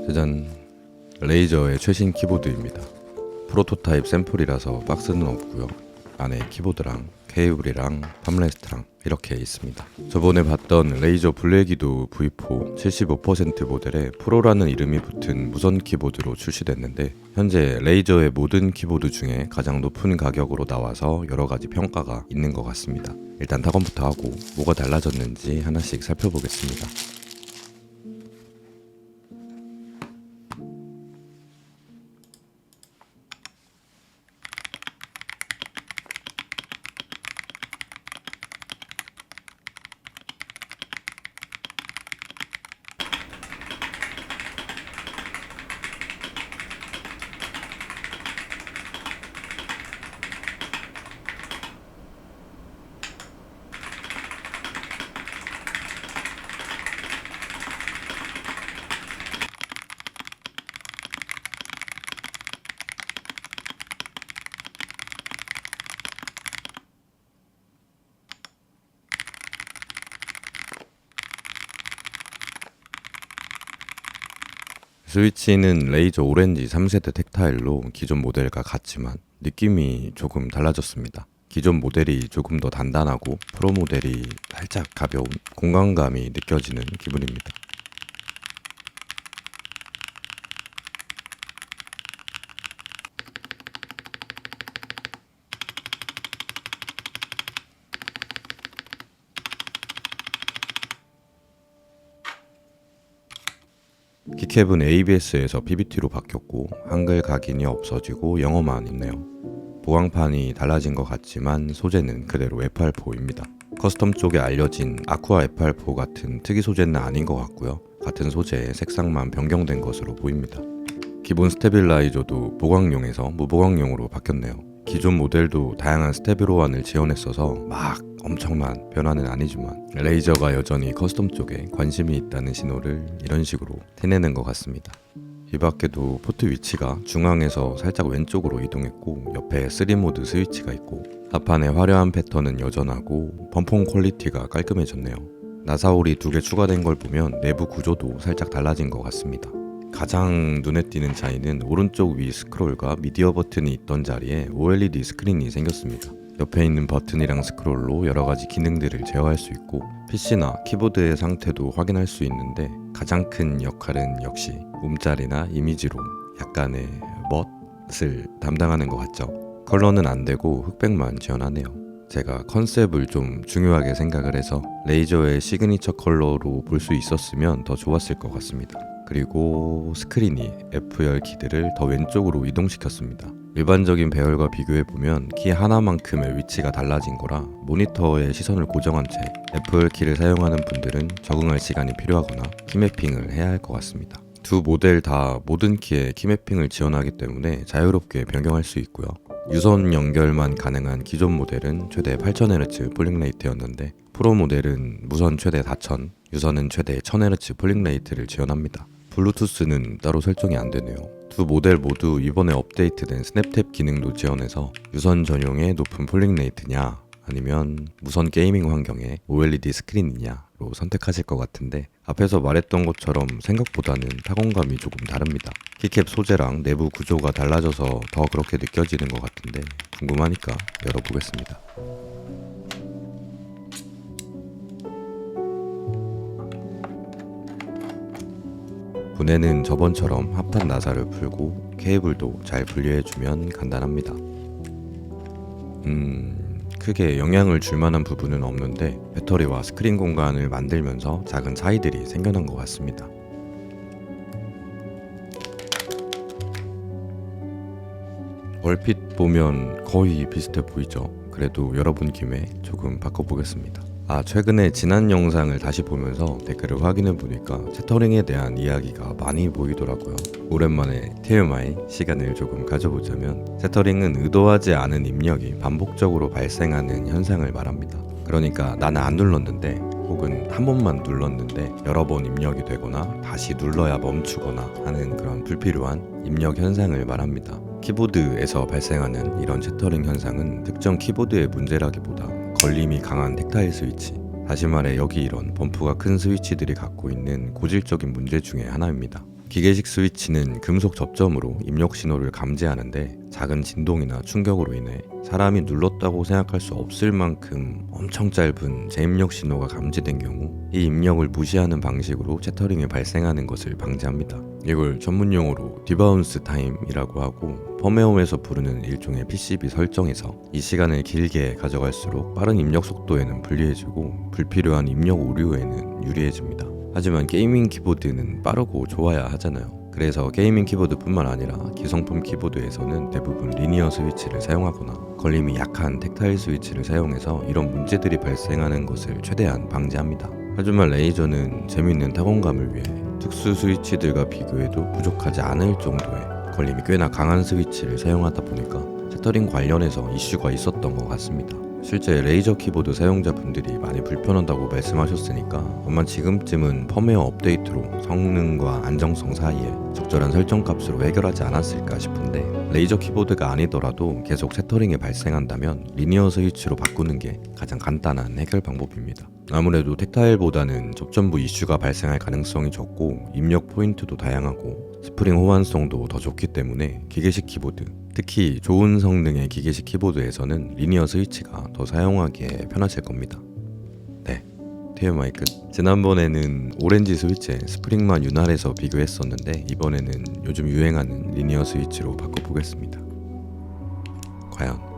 짜잔, 레이저의 최신 키보드입니다. 프로토타입 샘플이라서 박스는 없고요. 안에 키보드랑 케이블이랑 팜레스트랑 이렇게 있습니다. 저번에 봤던 레이저 블랙이도 V4 75% 모델에 프로라는 이름이 붙은 무선 키보드로 출시됐는데 현재 레이저의 모든 키보드 중에 가장 높은 가격으로 나와서 여러가지 평가가 있는 것 같습니다. 일단 타건부터 하고 뭐가 달라졌는지 하나씩 살펴보겠습니다. 스위치는 레이저 오렌지 3세대 텍타일로 기존 모델과 같지만 느낌이 조금 달라졌습니다. 기존 모델이 조금 더 단단하고 프로 모델이 살짝 가벼운 공간감이 느껴지는 기분입니다. 키캡은 ABS에서 PBT로 바뀌었고 한글 각인이 없어지고 영어만 있네요. 보강판이 달라진 것 같지만 소재는 그대로 F8입니다. 커스텀 쪽에 알려진 아쿠아 F8 같은 특이 소재는 아닌 것 같고요. 같은 소재의 색상만 변경된 것으로 보입니다. 기본 스테빌라이저도 보강용에서 무보강용으로 바뀌었네요. 기존 모델도 다양한 스테빌로완을 지원했어서 막 엄청난 변화는 아니지만 레이저가 여전히 커스텀 쪽에 관심이 있다는 신호를 이런 식으로 티내는 것 같습니다. 이 밖에도 포트 위치가 중앙에서 살짝 왼쪽으로 이동했고 옆에 3모드 스위치가 있고 하판의 화려한 패턴은 여전하고 범퍼 퀄리티가 깔끔해졌네요. 나사홀이 2개 추가된 걸 보면 내부 구조도 살짝 달라진 것 같습니다. 가장 눈에 띄는 차이는 오른쪽 위 스크롤과 미디어 버튼이 있던 자리에 OLED 스크린이 생겼습니다. 옆에 있는 버튼이랑 스크롤로 여러가지 기능들을 제어할 수 있고 PC나 키보드의 상태도 확인할 수 있는데 가장 큰 역할은 역시 움짤이나 이미지로 약간의 멋을 담당하는 것 같죠. 컬러는 안 되고 흑백만 지원하네요. 제가 컨셉을 좀 중요하게 생각을 해서 레이저의 시그니처 컬러로 볼 수 있었으면 더 좋았을 것 같습니다. 그리고 스크린이 F열 키들을 더 왼쪽으로 이동시켰습니다. 일반적인 배열과 비교해보면 키 하나만큼의 위치가 달라진 거라 모니터에 시선을 고정한 채 F열 키를 사용하는 분들은 적응할 시간이 필요하거나 키매핑을 해야 할 것 같습니다. 두 모델 다 모든 키에 키매핑을 지원하기 때문에 자유롭게 변경할 수 있고요. 유선 연결만 가능한 기존 모델은 최대 8000Hz 폴링 레이트였는데 프로 모델은 무선 최대 4000, 유선은 최대 1000Hz 폴링 레이트를 지원합니다. 블루투스는 따로 설정이 안 되네요. 두 모델 모두 이번에 업데이트된 스냅탭 기능도 지원해서 유선 전용의 높은 폴링 레이트냐 아니면 무선 게이밍 환경의 OLED 스크린이냐로 선택하실 것 같은데 앞에서 말했던 것처럼 생각보다는 타건감이 조금 다릅니다. 키캡 소재랑 내부 구조가 달라져서 더 그렇게 느껴지는 것 같은데 궁금하니까 열어보겠습니다. 분해는 저번처럼 합판 나사를 풀고 케이블도 잘 분리해주면 간단합니다. 크게 영향을 줄 만한 부분은 없는데 배터리와 스크린 공간을 만들면서 작은 차이들이 생겨난 것 같습니다. 얼핏 보면 거의 비슷해 보이죠? 그래도 열어본 김에 조금 바꿔보겠습니다. 최근에 지난 영상을 다시 보면서 댓글을 확인해 보니까 채터링에 대한 이야기가 많이 보이더라고요. 오랜만에 TMI 시간을 조금 가져보자면 채터링은 의도하지 않은 입력이 반복적으로 발생하는 현상을 말합니다. 그러니까 나는 안 눌렀는데 혹은 한 번만 눌렀는데 여러 번 입력이 되거나 다시 눌러야 멈추거나 하는 그런 불필요한 입력 현상을 말합니다. 키보드에서 발생하는 이런 채터링 현상은 특정 키보드의 문제라기보다 걸림이 강한 텍타일 스위치, 다시 말해 여기 이런 범프가 큰 스위치들이 갖고 있는 고질적인 문제 중에 하나입니다. 기계식 스위치는 금속 접점으로 입력 신호를 감지하는데 작은 진동이나 충격으로 인해 사람이 눌렀다고 생각할 수 없을 만큼 엄청 짧은 재입력 신호가 감지된 경우 이 입력을 무시하는 방식으로 채터링이 발생하는 것을 방지합니다. 이걸 전문용어로 디바운스 타임이라고 하고 펌웨어에서 부르는 일종의 PCB 설정에서 이 시간을 길게 가져갈수록 빠른 입력 속도에는 불리해지고 불필요한 입력 오류에는 유리해집니다. 하지만 게이밍 키보드는 빠르고 좋아야 하잖아요. 그래서 게이밍 키보드뿐만 아니라 기성품 키보드에서는 대부분 리니어 스위치를 사용하거나 걸림이 약한 텍타일 스위치를 사용해서 이런 문제들이 발생하는 것을 최대한 방지합니다. 하지만 레이저는 재밌는 타건감을 위해 특수 스위치들과 비교해도 부족하지 않을 정도의 걸림이 꽤나 강한 스위치를 사용하다 보니까 채터링 관련해서 이슈가 있었던 것 같습니다. 실제 레이저 키보드 사용자분들이 많이 불편하다고 말씀하셨으니까 아마 지금쯤은 펌웨어 업데이트로 성능과 안정성 사이에 적절한 설정 값으로 해결하지 않았을까 싶은데 레이저 키보드가 아니더라도 계속 채터링이 발생한다면 리니어 스위치로 바꾸는 게 가장 간단한 해결 방법입니다. 아무래도 텍타일보다는 접점부 이슈가 발생할 가능성이 적고 입력 포인트도 다양하고 스프링 호환성도 더 좋기 때문에 기계식 키보드, 특히 좋은 성능의 기계식 키보드에서는 리니어 스위치가 더 사용하기에 편하실 겁니다. 네, TMI 끝. 지난번에는 오렌지 스위치에 스프링만 윤활해서 비교했었는데 이번에는 요즘 유행하는 리니어 스위치로 바꿔보겠습니다. 과연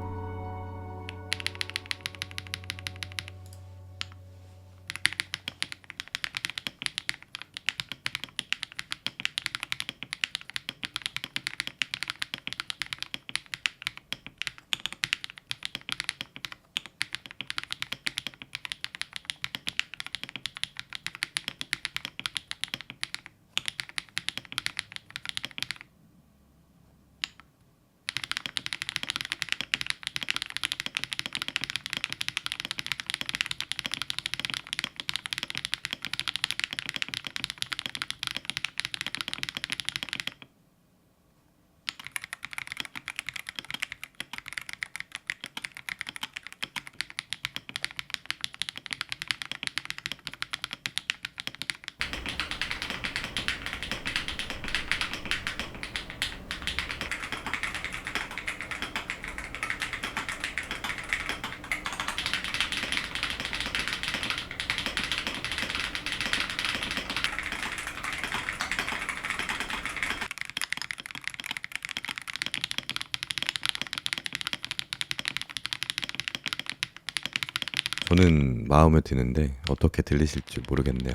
저는 마음에 드는데 어떻게 들리실지 모르겠네요.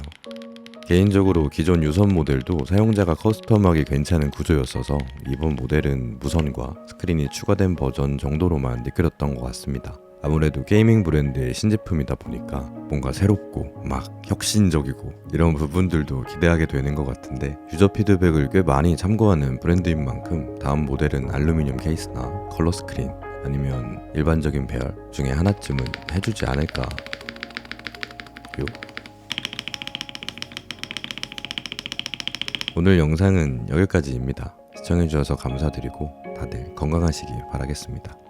개인적으로 기존 유선 모델도 사용자가 커스텀하기 괜찮은 구조였어서 이번 모델은 무선과 스크린이 추가된 버전 정도로만 느껴졌던 것 같습니다. 아무래도 게이밍 브랜드의 신제품이다 보니까 뭔가 새롭고 막 혁신적이고 이런 부분들도 기대하게 되는 것 같은데 유저 피드백을 꽤 많이 참고하는 브랜드인 만큼 다음 모델은 알루미늄 케이스나 컬러 스크린 아니면 일반적인 배열 중에 하나쯤은 해주지 않을까. 요. 오늘 영상은 여기까지입니다. 시청해주셔서 감사드리고 다들 건강하시길 바라겠습니다.